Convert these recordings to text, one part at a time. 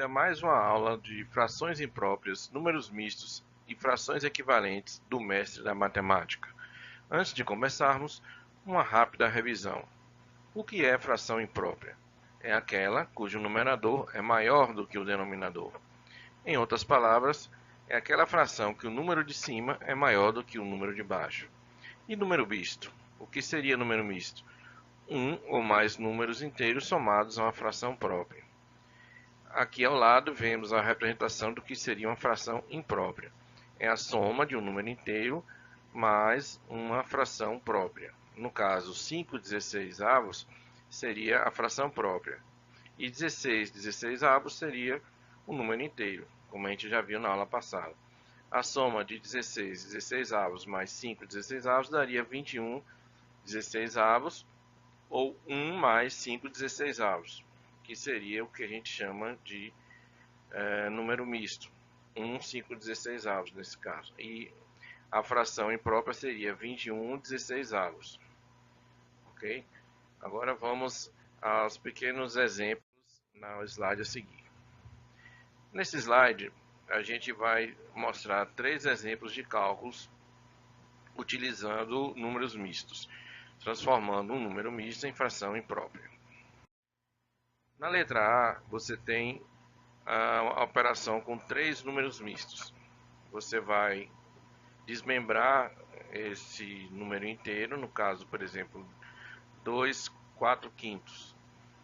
bem-vindo a mais uma aula de frações impróprias, números mistos e frações equivalentes do mestre da matemática. Antes de começarmos, uma rápida revisão. O que é fração imprópria? É aquela cujo numerador é maior do que o denominador. Em outras palavras, é aquela fração que o número de cima é maior do que o número de baixo. E número misto? O que seria número misto? Um ou mais números inteiros somados a uma fração própria. Aqui ao lado vemos a representação do que seria uma fração imprópria. É a soma de um número inteiro mais uma fração própria. No caso, 5/16 seria a fração própria. E 16/16 seria o número inteiro, como a gente já viu na aula passada. A soma de 16/16 mais 5/16 daria 21/16 ou 1 mais 5/16, que seria o que a gente chama de número misto, 1 5/16 nesse caso. E a fração imprópria seria 21/16. Ok? Agora vamos aos pequenos exemplos no slide a seguir. Nesse slide, a gente vai mostrar 3 exemplos de cálculos utilizando números mistos, transformando um número misto em fração imprópria. Na letra A, você tem a operação com 3 números mistos. Você vai desmembrar esse número inteiro, no caso, por exemplo, 2 4/5.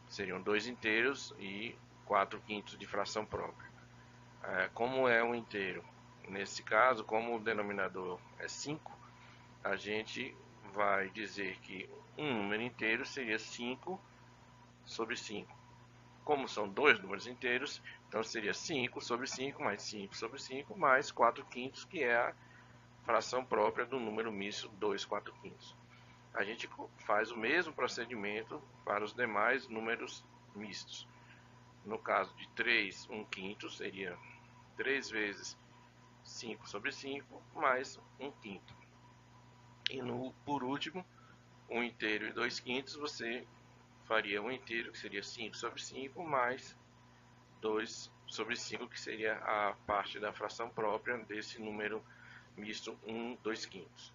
Seriam 2 inteiros e 4/5 de fração própria. Como é um inteiro? Nesse caso, como o denominador é 5, a gente vai dizer que um número inteiro seria 5/5. Como são dois números inteiros, então seria 5/5 mais 5/5 mais 4/5, que é a fração própria do número misto 2 4/5. A gente faz o mesmo procedimento para os demais números mistos. No caso de 3 1/5, seria 3 vezes 5/5 mais 1/5. E por último, 1 inteiro e 2/5, você faria 1 inteiro, que seria 5/5, mais 2/5, que seria a parte da fração própria desse número misto 1 2/5.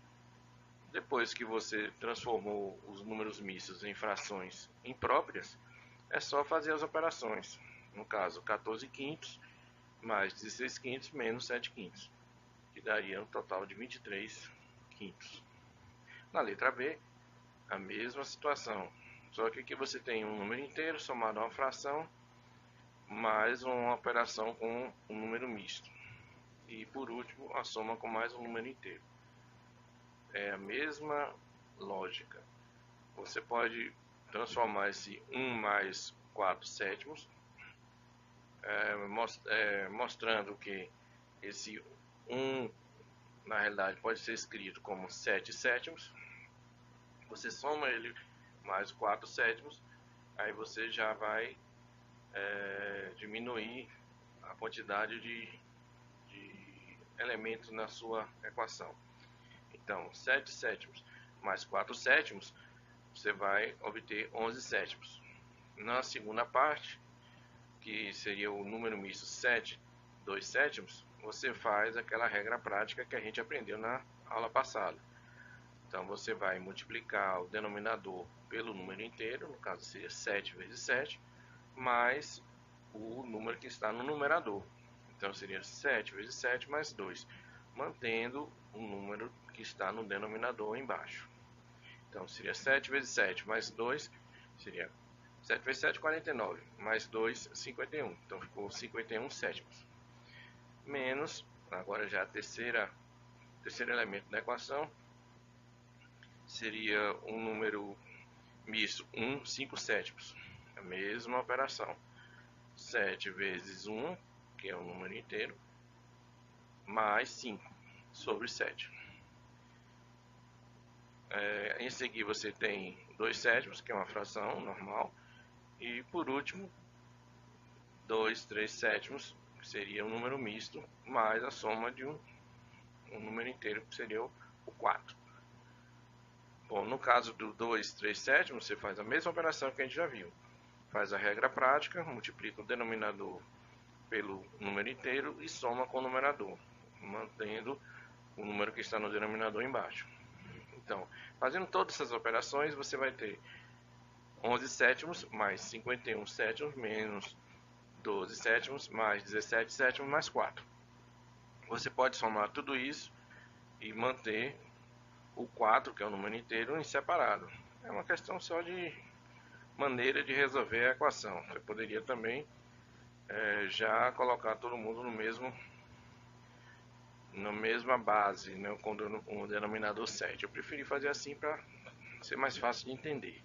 Depois que você transformou os números mistos em frações impróprias, é só fazer as operações. No caso, 14/5 mais 16/5 menos 7/5, que daria um total de 23/5. Na letra B, a mesma situação, só que aqui você tem um número inteiro somado a uma fração, mais uma operação com um número misto. E por último, a soma com mais um número inteiro. É a mesma lógica. Você pode transformar esse 1 mais 4/7, mostrando que esse 1, na realidade, pode ser escrito como 7/7. Você soma ele mais 4/7, aí você já vai diminuir a quantidade de elementos na sua equação. Então, 7/7 mais 4/7, você vai obter 11/7. Na segunda parte, que seria o número misto 7 2/7, você faz aquela regra prática que a gente aprendeu na aula passada. Então, você vai multiplicar o denominador pelo número inteiro, no caso seria 7 vezes 7, mais o número que está no numerador. Então seria 7 vezes 7 mais 2, mantendo o número que está no denominador embaixo. Então seria 7 vezes 7 mais 2, seria 7 vezes 7, 49, mais 2, 51. Então ficou 51/7. Menos, agora já terceiro elemento da equação, seria um número misto 1 5/7. A mesma operação. 7 vezes 1, que é um número inteiro, mais 5/7. Em seguida você tem 2/7, que é uma fração normal, e por último 2 3/7, que seria um número misto, mais a soma de um número inteiro, que seria o 4. Bom, no caso do 2 3/7, você faz a mesma operação que a gente já viu. Faz a regra prática, multiplica o denominador pelo número inteiro e soma com o numerador, mantendo o número que está no denominador embaixo. Então, fazendo todas essas operações, você vai ter 11 sétimos mais 51 sétimos menos 12 sétimos mais 17 sétimos mais 4. Você pode somar tudo isso e manter o 4, que é o número inteiro, em separado. É uma questão só de maneira de resolver a equação. Você poderia também já colocar todo mundo na mesma base, né, com o denominador 7. Eu preferi fazer assim para ser mais fácil de entender.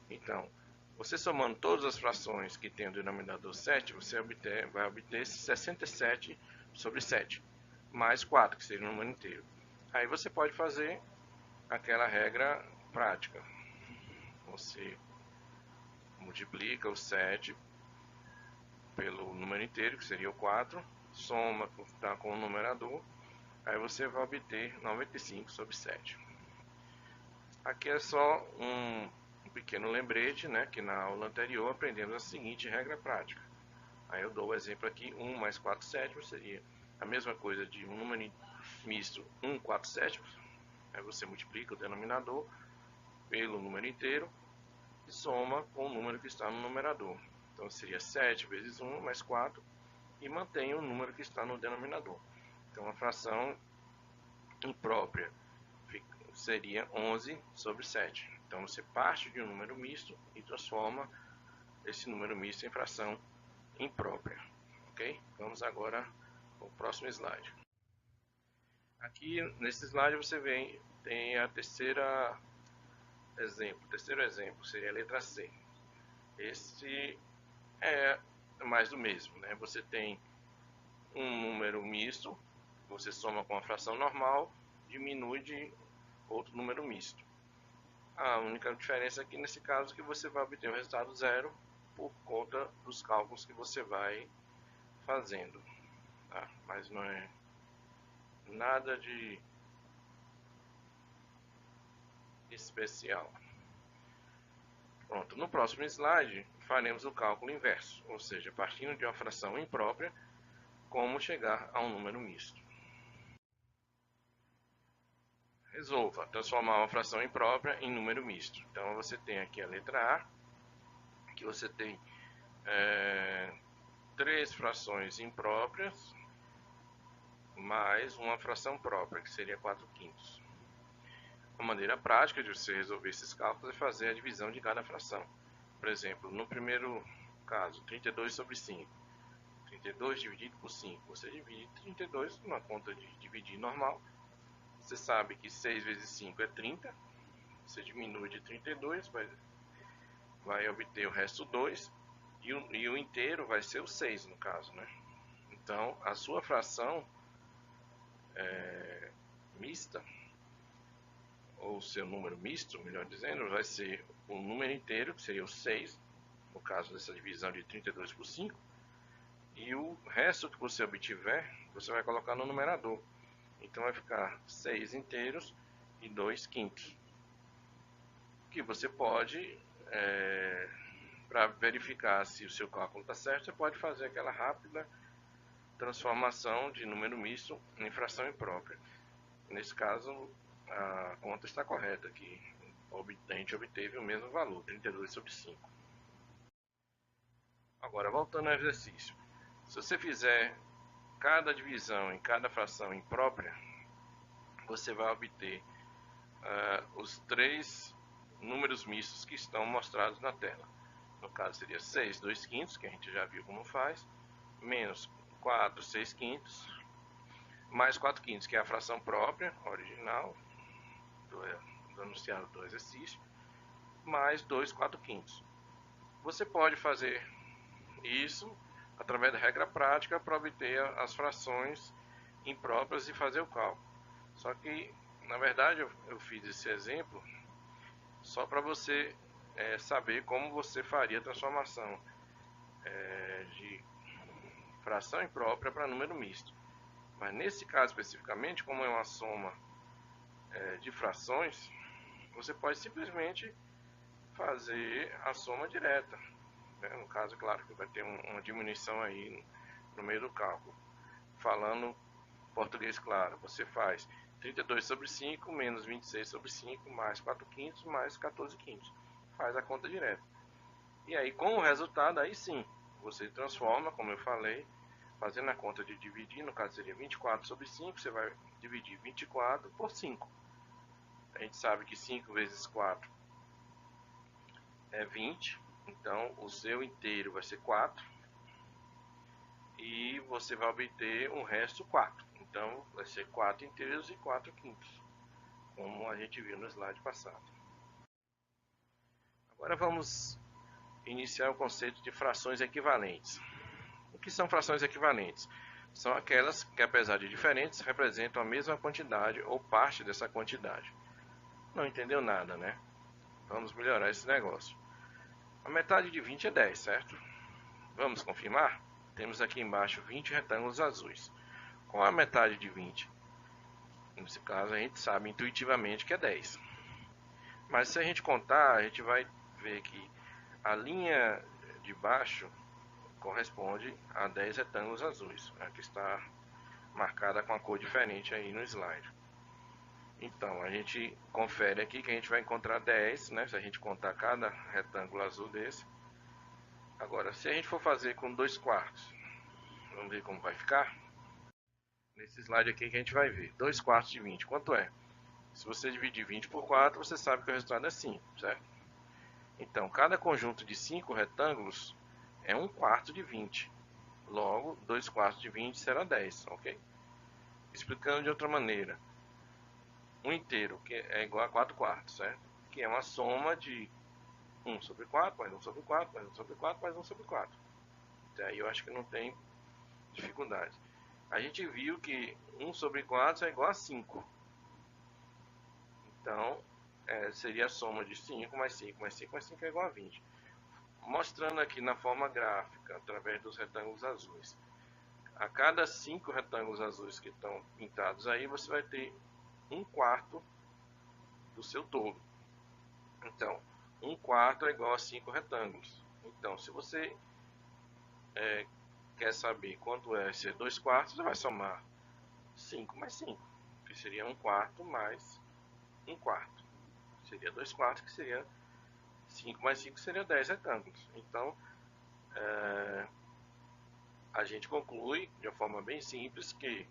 Então, você somando todas as frações que tem o denominador 7, você vai obter 67 sobre 7, mais 4, que seria o número inteiro. Aí você pode fazer aquela regra prática. Você multiplica o 7 pelo número inteiro, que seria o 4, soma com o numerador, aí você vai obter 95 sobre 7. Aqui é só um pequeno lembrete, né, que na aula anterior aprendemos a seguinte regra prática. Aí eu dou o exemplo aqui, 1 mais 4 sétimos seria a mesma coisa de um número misto 1 4 sétimos. Aí você multiplica o denominador pelo número inteiro e soma com o número que está no numerador. Então seria 7 vezes 1 mais 4 e mantém o número que está no denominador. Então a fração imprópria seria 11 sobre 7. Então você parte de um número misto e transforma esse número misto em fração imprópria. Ok? Vamos agora ao próximo slide. Aqui nesse slide você tem a terceiro exemplo seria a letra C. Esse é mais do mesmo, né? Você tem um número misto, você soma com a fração normal, diminui de outro número misto. A única diferença aqui nesse caso é que você vai obter o resultado zero por conta dos cálculos que você vai fazendo, tá? Mas não é nada de especial. Pronto, no próximo slide faremos o cálculo inverso, ou seja, partindo de uma fração imprópria, como chegar a um número misto. Resolva transformar uma fração imprópria em número misto. Então você tem aqui a letra A, que você tem 3 frações impróprias mais uma fração própria, que seria 4/5. A maneira prática de você resolver esses cálculos é fazer a divisão de cada fração. Por exemplo, no primeiro caso, 32 sobre 5. 32 dividido por 5. Você divide 32 numa conta de dividir normal. Você sabe que 6 vezes 5 é 30. Você diminui de 32, vai obter o resto 2. E o inteiro vai ser o 6 no caso, né? Então, a sua fração mista, ou seu número misto, melhor dizendo, vai ser o número inteiro, que seria o 6, no caso dessa divisão de 32 por 5, e o resto que você obtiver, você vai colocar no numerador. Então vai ficar 6 inteiros e 2/5. Que você pode, para verificar se o seu cálculo está certo, você pode fazer aquela rápida transformação de número misto em fração imprópria. Nesse caso, a conta está correta aqui. A gente obteve o mesmo valor, 32 sobre 5. Agora, voltando ao exercício. Se você fizer cada divisão em cada fração imprópria, você vai obter os 3 números mistos que estão mostrados na tela. No caso, seria 6 2/5, que a gente já viu como faz, menos 4 6/5, mais 4/5, que é a fração própria, original, do enunciado do exercício, mais 2 4/5. Você pode fazer isso através da regra prática para obter as frações impróprias e fazer o cálculo. Só que, na verdade, eu fiz esse exemplo só para você saber como você faria a transformação de fração imprópria para número misto. Mas nesse caso especificamente, como é uma soma de frações, você pode simplesmente fazer a soma direta, né? No caso, claro que vai ter uma diminuição aí no meio do cálculo. Falando português claro, você faz 32 sobre 5 menos 26 sobre 5 mais 4 quintos mais 14 quintos. Faz a conta direta. E aí, com o resultado, aí sim, você transforma, como eu falei, fazendo a conta de dividir, no caso seria 24 sobre 5, você vai dividir 24 por 5. A gente sabe que 5 vezes 4 é 20, então o seu inteiro vai ser 4. E você vai obter um resto 4. Então vai ser 4 inteiros e 4 quintos, como a gente viu no slide passado. Agora vamos iniciar o conceito de frações equivalentes. O que são frações equivalentes? São aquelas que, apesar de diferentes, representam a mesma quantidade ou parte dessa quantidade. Não entendeu nada, né? Vamos melhorar esse negócio. A metade de 20 é 10, certo? Vamos confirmar? Temos aqui embaixo 20 retângulos azuis. Qual a metade de 20? Nesse caso a gente sabe intuitivamente que é 10. Mas se a gente contar, a gente vai ver que a linha de baixo corresponde a 10 retângulos azuis. Aqui está marcada com a cor diferente aí no slide. Então a gente confere aqui que a gente vai encontrar 10, né? Se a gente contar cada retângulo azul desse. Agora, se a gente for fazer com 2 quartos, vamos ver como vai ficar. Nesse slide aqui que a gente vai ver, 2 quartos de 20, quanto é? Se você dividir 20 por 4, você sabe que o resultado é 5, certo? Então, cada conjunto de 5 retângulos é 1 quarto de 20. Logo, 2 quartos de 20 será 10, ok? Explicando de outra maneira, um inteiro que é igual a 4 quartos, certo? Que é uma soma de 1 sobre 4, mais 1 sobre 4, mais 1 sobre 4, mais 1 sobre 4. Até aí eu acho que não tem dificuldade. A gente viu que 1 sobre 4 é igual a 5. Então, seria a soma de 5 mais 5 mais 5 mais 5 é igual a 20. Mostrando aqui na forma gráfica, através dos retângulos azuis. A cada 5 retângulos azuis que estão pintados aí, você vai ter 1 quarto do seu todo. Então, 1 quarto é igual a 5 retângulos. Então, se você quer saber quanto é ser 2 quartos, você vai somar 5 mais 5, que seria 1 quarto mais 1 quarto. Seria 2 quartos, que seria 5 mais 5, seria 10 retângulos. Então, a gente conclui de uma forma bem simples que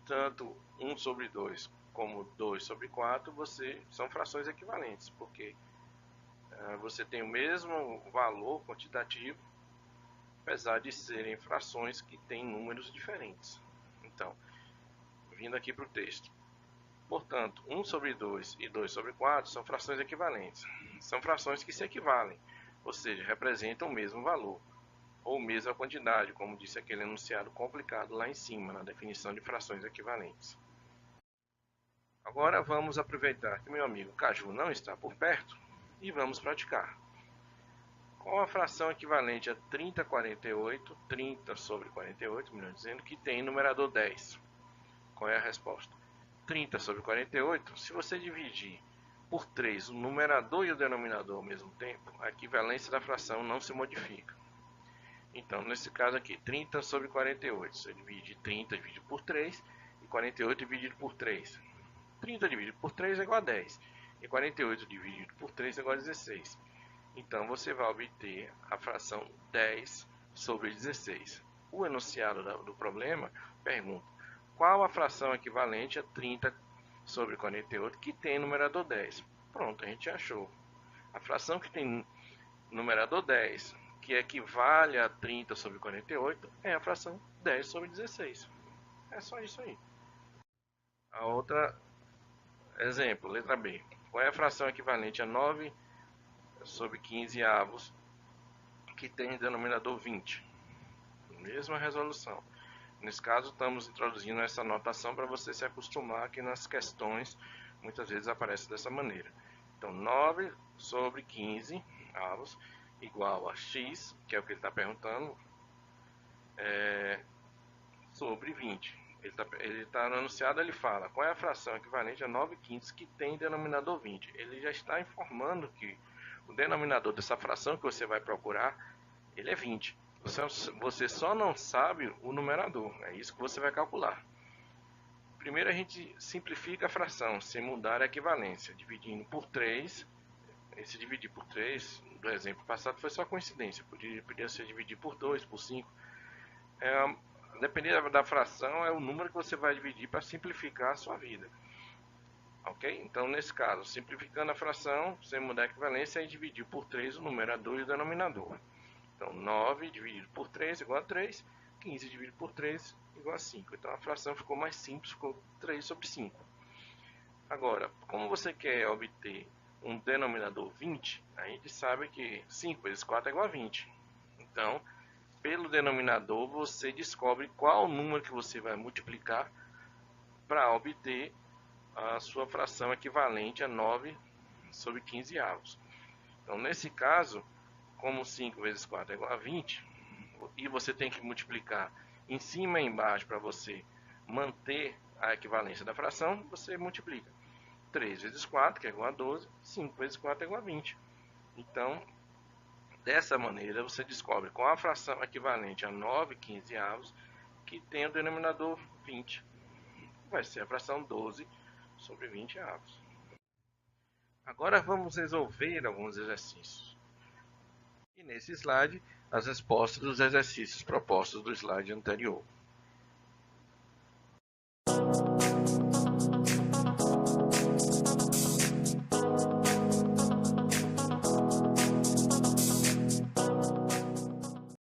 tanto 1 sobre 2 como 2 sobre 4 são frações equivalentes, porque você tem o mesmo valor quantitativo, apesar de serem frações que têm números diferentes. Então, vindo aqui para o texto. Portanto, 1 sobre 2 e 2 sobre 4 são frações equivalentes. São frações que se equivalem, ou seja, representam o mesmo valor, ou mesma quantidade, como disse aquele enunciado complicado lá em cima, na definição de frações equivalentes. Agora vamos aproveitar que meu amigo Caju não está por perto e vamos praticar. Qual a fração equivalente a 30 sobre 48, melhor dizendo, que tem numerador 10? Qual é a resposta? 30 sobre 48, se você dividir por 3 o numerador e o denominador ao mesmo tempo, a equivalência da fração não se modifica. Então, nesse caso aqui, 30 sobre 48, você divide 30 dividido por 3 e 48 dividido por 3. 30 dividido por 3 é igual a 10, e 48 dividido por 3 é igual a 16. Então, você vai obter a fração 10 sobre 16. O enunciado do problema pergunta: qual a fração equivalente a 30 sobre 48 que tem numerador 10? Pronto, a gente achou. A fração que tem numerador 10, que equivale a 30 sobre 48, é a fração 10 sobre 16. É só isso aí. A outra exemplo, letra B. Qual é a fração equivalente a 9 sobre 15 avos que tem denominador 20? Mesma resolução. Nesse caso, estamos introduzindo essa notação para você se acostumar que nas questões muitas vezes aparece dessa maneira. Então, 9 sobre 15 avos igual a x, que é o que ele está perguntando, sobre 20. Ele está no enunciado, ele fala qual é a fração equivalente a 9 quintos que tem denominador 20. Ele já está informando que o denominador dessa fração que você vai procurar, ele é 20. Você só não sabe o numerador, é isso que você vai calcular. Primeiro a gente simplifica a fração, sem mudar a equivalência, dividindo por 3. Esse dividir por 3, do exemplo passado, foi só coincidência, podia ser dividir por 2, por 5. Dependendo da fração, é o número que você vai dividir para simplificar a sua vida. Ok? Então, nesse caso, simplificando a fração, sem mudar a equivalência, aí dividir por 3 o numerador e o denominador. Então, 9 dividido por 3 igual a 3, 15 dividido por 3 igual a 5. Então, a fração ficou mais simples, ficou 3 sobre 5. Agora, como você quer obter um denominador 20, a gente sabe que 5 vezes 4 é igual a 20. Então, pelo denominador, você descobre qual número que você vai multiplicar para obter a sua fração equivalente a 9 sobre 15 avos. Então, nesse caso, como 5 vezes 4 é igual a 20, e você tem que multiplicar em cima e embaixo para você manter a equivalência da fração, você multiplica 3 vezes 4, que é igual a 12, 5 vezes 4 é igual a 20. Então, dessa maneira, você descobre qual a fração equivalente a 9 quinzeavos que tem o denominador 20. Vai ser a fração 12 sobre 20 avos. Agora vamos resolver alguns exercícios. E nesse slide, as respostas dos exercícios propostos do slide anterior.